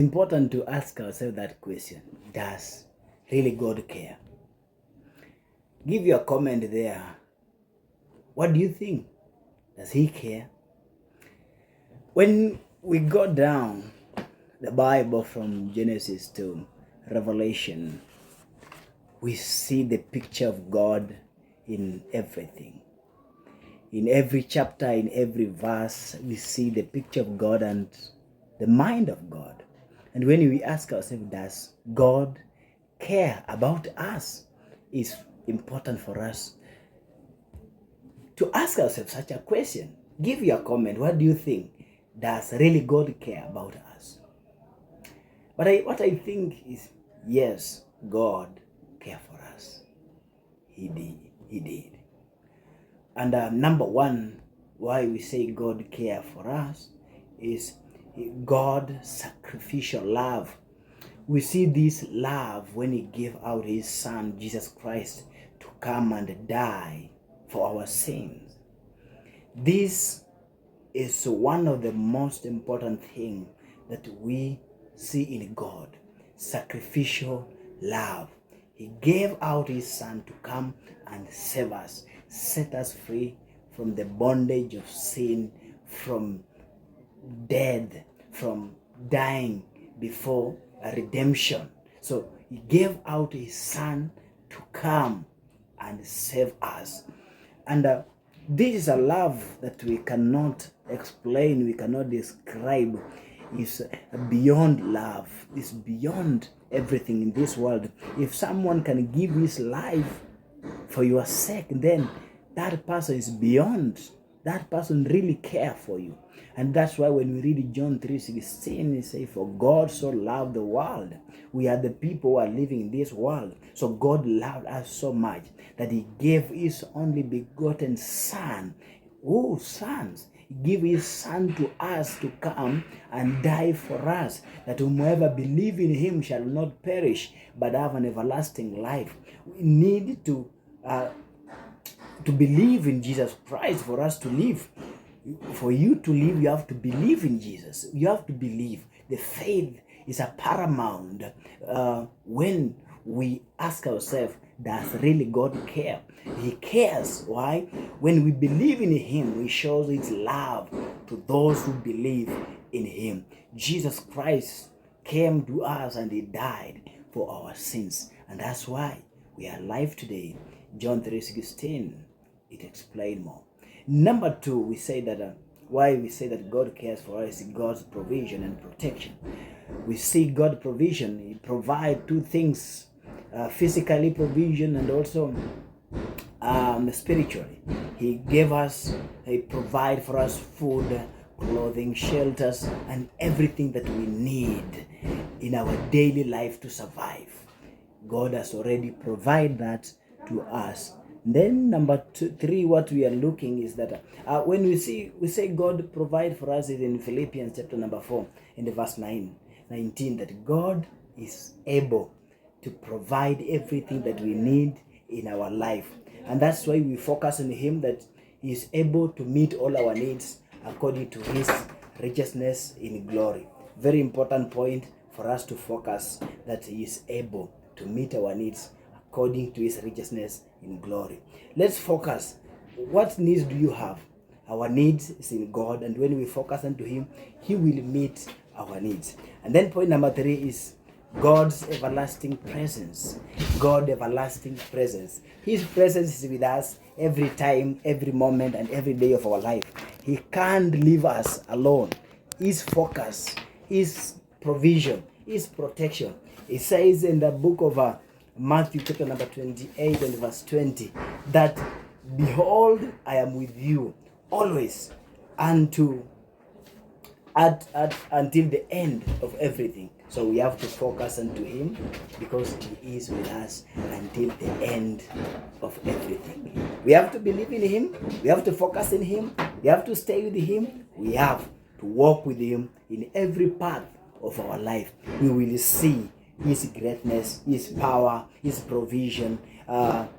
Important to ask ourselves that question. Does really God care? Give your comment there. What do you think? Does he care? When we go down the Bible from Genesis to Revelation, we see the picture of God in everything. In every chapter, in every verse, we see the picture of God and the mind of God. And when we ask ourselves, does God care about us? It's important for us to ask ourselves such a question. Give your comment. What do you think? Does really God care about us? But what I think is, yes, God cared for us. He did. And number one, why we say God care for us is God's sacrificial love. We see this love when he gave out his son, Jesus Christ, to come and die for our sins. This is one of the most important things that we see in God, sacrificial love. He gave out his son to come and save us, set us free from the bondage of sin, from death, from dying before a redemption. So he gave out his son to come and save us. And this is a love that we cannot explain, we cannot describe. It's beyond love. It's beyond everything in this world. If someone can give his life for your sake, then that person is beyond. That person really care for you. And that's why when we read John 3:16, it says, for God so loved the world. We are the people who are living in this world. So God loved us so much that he gave his only begotten son. Oh, sons. He gave his son to us to come and die for us, that whomever believe in him shall not perish, but have an everlasting life. We need to believe in Jesus Christ for us to live. For you to live, you have to believe in Jesus. You have to believe. The faith is a paramount when we ask ourselves, does really God care? He cares. Why? When we believe in him, he shows his love to those who believe in him. Jesus Christ came to us and he died for our sins. And that's why we are alive today. John 3:16, it explains more. Number two, we say that why we say that God cares for us is God's provision and protection. We see God's provision. He provides two things, physically provision and also spiritually. He gave us, he provide for us food, clothing, shelters, and everything that we need in our daily life to survive. God has already provided that to us. Then number three, what we are looking is that when we say God provide for us is in Philippians chapter number 4 in the verse 19, that God is able to provide everything that we need in our life. And that's why we focus on him, that he is able to meet all our needs according to his righteousness in glory. Very important point for us to focus, that he is able to meet our needs according to his righteousness in glory. Let's focus. What needs do you have? Our needs is in God, and when we focus unto him, he will meet our needs. And then point number 3 is God's everlasting presence. God's everlasting presence. His presence is with us every time, every moment, and every day of our life. He can't leave us alone. His focus, his provision, his protection. It says in the book of Matthew chapter number 28 and verse 20, that behold, I am with you always until the end of everything. So we have to focus unto him, because he is with us until the end of everything. We have to believe in him. We have to focus in him. We have to stay with him. We have to walk with him in every part of our life. We will see his greatness, his power, his provision,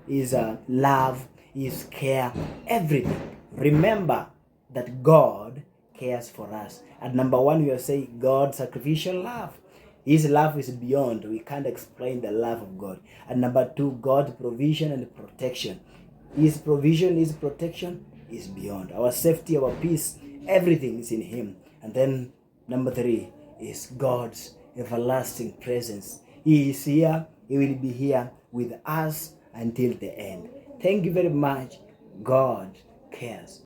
his love, his care, everything. Remember that God cares for us. And number 1, we are saying God's sacrificial love. His love is beyond. We can't explain the love of God. And number two, God's provision and protection. His provision, His protection is beyond. Our safety, our peace, everything is in Him. And then number three is God's everlasting presence. He is here. He will be here with us until the end. Thank you very much. God cares.